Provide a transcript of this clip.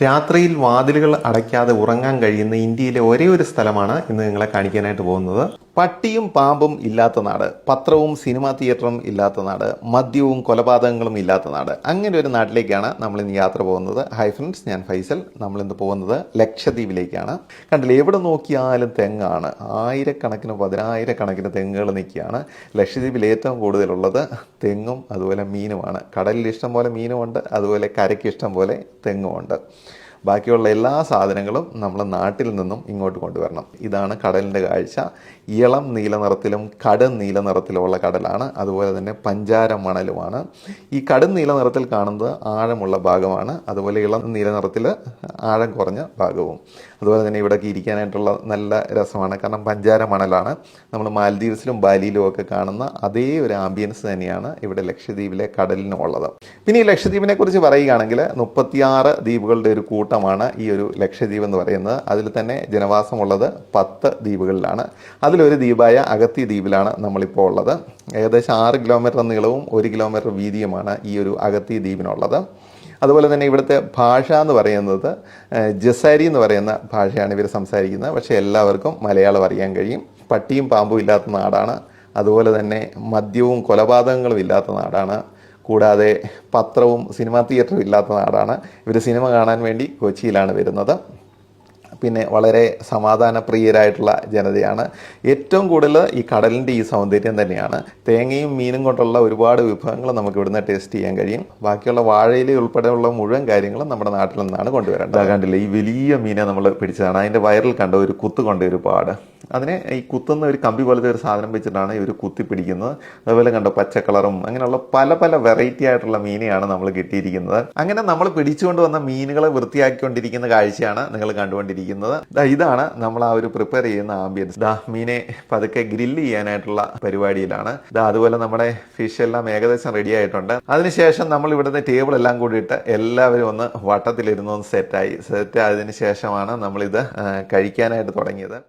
രാത്രിയിൽ വാതിലുകൾ അടയ്ക്കാതെ ഉറങ്ങാൻ കഴിയുന്ന ഇന്ത്യയിലെ ഒരേ ഒരു സ്ഥലമാണ് ഇന്ന് നിങ്ങളെ കാണിക്കാനായിട്ട് പോകുന്നത്. പട്ടിയും പാമ്പും ഇല്ലാത്ത നാട്, പത്രവും സിനിമാ തിയേറ്ററും ഇല്ലാത്ത നാട്, മദ്യവും കൊലപാതകങ്ങളും ഇല്ലാത്ത നാട്. അങ്ങനെ ഒരു നാട്ടിലേക്കാണ് നമ്മൾ ഇന്ന് യാത്ര പോകുന്നത്. ഹായ് ഫ്രണ്ട്സ്, ഞാൻ ഫൈസൽ. നമ്മളിന്ന് പോകുന്നത് ലക്ഷദ്വീപിലേക്കാണ്. കണ്ടില്ലേ, എവിടെ നോക്കിയാലും തെങ്ങാണ്. ആയിരക്കണക്കിന് പതിനായിരക്കണക്കിന് തെങ്ങുകൾ നിൽക്കുകയാണ്. ലക്ഷദ്വീപിൽ ഏറ്റവും കൂടുതലുള്ളത് തെങ്ങും അതുപോലെ മീനുമാണ്. കടലിൽ ഇഷ്ടം പോലെ മീനുമുണ്ട്, അതുപോലെ കരയ്ക്ക് ഇഷ്ടം പോലെ തെങ്ങുമുണ്ട്. ബാക്കിയുള്ള എല്ലാ സാധനങ്ങളും നമ്മൾ നാട്ടിൽ നിന്നും ഇങ്ങോട്ട് കൊണ്ടുവരണം. ഇതാണ് കടലിൻ്റെ കാഴ്ച. ഇളം നീല നിറത്തിലും കടും നീല നിറത്തിലുമുള്ള കടലാണ്. അതുപോലെ തന്നെ പഞ്ചാര മണലുമാണ്. ഈ കടും നീല നിറത്തിൽ കാണുന്നത് ആഴമുള്ള ഭാഗമാണ്. അതുപോലെ ഇളം നീല നിറത്തിൽ ആഴം കുറഞ്ഞ ഭാഗവും. അതുപോലെ തന്നെ ഇവിടേക്ക് ഇരിക്കാനായിട്ടുള്ള നല്ല രസമാണ്. കാരണം പഞ്ചാര മണലാണ്. നമ്മൾ മാലദ്വീപ്സിലും ബാലിയിലും ഒക്കെ കാണുന്ന അതേ ഒരു ആംബിയൻസ് തന്നെയാണ് ഇവിടെ ലക്ഷദ്വീപിലെ കടലിനുള്ളത്. പിന്നെ ഈ ലക്ഷദ്വീപിനെ കുറിച്ച് പറയുകയാണെങ്കിൽ 36 ദ്വീപുകളുടെ ഒരു കൂട്ടമാണ് ഈ ഒരു ലക്ഷദ്വീപ് എന്ന് പറയുന്നത്. അതിൽ തന്നെ ജനവാസമുള്ളത് 10 ദ്വീപുകളിലാണ്. അതിലൊരു ദ്വീപായ അഗത്തി ദ്വീപിലാണ് നമ്മളിപ്പോൾ ഉള്ളത്. ഏകദേശം 6 കിലോമീറ്റർ നീളവും 1 കിലോമീറ്റർ വീതിയുമാണ് ഈ ഒരു അഗത്തി ദ്വീപിനുള്ളത്. അതുപോലെ തന്നെ ഇവിടുത്തെ ഭാഷ എന്ന് പറയുന്നത് ജസാരി എന്ന് പറയുന്ന ഭാഷയാണ് ഇവർ സംസാരിക്കുന്നത്. പക്ഷേ എല്ലാവർക്കും മലയാളം അറിയാൻ കഴിയും. പട്ടിയും പാമ്പും ഇല്ലാത്ത നാടാണ്. അതുപോലെ തന്നെ മദ്യവും കൊലപാതകങ്ങളും ഇല്ലാത്ത നാടാണ്. കൂടാതെ പത്രവും സിനിമാ തിയേറ്ററും ഇല്ലാത്ത നാടാണ്. ഇവർ സിനിമ കാണാൻ വേണ്ടി കൊച്ചിയിലാണ് വരുന്നത്. പിന്നെ വളരെ സമാധാനപ്രിയരായിട്ടുള്ള ജനതയാണ്. ഏറ്റവും കൂടുതൽ ഈ കടലിൻ്റെ ഈ സൗന്ദര്യം തന്നെയാണ്. തേങ്ങയും മീനും കൊണ്ടുള്ള ഒരുപാട് വിഭവങ്ങൾ നമുക്ക് ഇവിടുന്ന് ടേസ്റ്റ് ചെയ്യാൻ കഴിയും. ബാക്കിയുള്ള വാഴയില ഉൾപ്പെടെയുള്ള മുഴുവൻ കാര്യങ്ങളും നമ്മുടെ നാട്ടിൽ നിന്നാണ് കൊണ്ടുവരേണ്ടത്. കണ്ടില്ല, ഈ വലിയ മീനെ നമ്മൾ പിടിച്ചതാണ്. അതിൻ്റെ വയറിൽ കണ്ട ഒരു കുത്ത് കൊണ്ട് ഒരുപാട് അതിനെ ഈ കുത്തുന്ന ഒരു കമ്പി പോലത്തെ ഒരു സാധനം വെച്ചിട്ടാണ് ഇവർ കുത്തി പിടിക്കുന്നത്. അതുപോലെ കണ്ടോ പച്ച കളറും അങ്ങനെയുള്ള പല പല വെറൈറ്റി ആയിട്ടുള്ള മീനെയാണ് നമ്മൾ കിട്ടിയിരിക്കുന്നത്. അങ്ങനെ നമ്മൾ പിടിച്ചുകൊണ്ട് വന്ന മീനുകളെ വൃത്തിയാക്കിക്കൊണ്ടിരിക്കുന്ന കാഴ്ചയാണ് നിങ്ങൾ കണ്ടുകൊണ്ടിരിക്കുന്നത്. ഇതാണ് നമ്മൾ ആ ഒരു പ്രിപ്പയർ ചെയ്യുന്ന ആംബിയൻസ്. മീനെ പതുക്കെ ഗ്രില്ല് ചെയ്യാനായിട്ടുള്ള പരിപാടിയിലാണ്. അതുപോലെ നമ്മുടെ ഫിഷ് എല്ലാം ഏകദേശം റെഡി ആയിട്ടുണ്ട്. അതിനുശേഷം നമ്മൾ ഇവിടുത്തെ ടേബിൾ എല്ലാം കൂടിയിട്ട് എല്ലാവരും ഒന്ന് വട്ടത്തിലിരുന്ന് സെറ്റ് ആയതിനു ശേഷമാണ് നമ്മളിത് കഴിക്കാനായിട്ട് തുടങ്ങിയത്.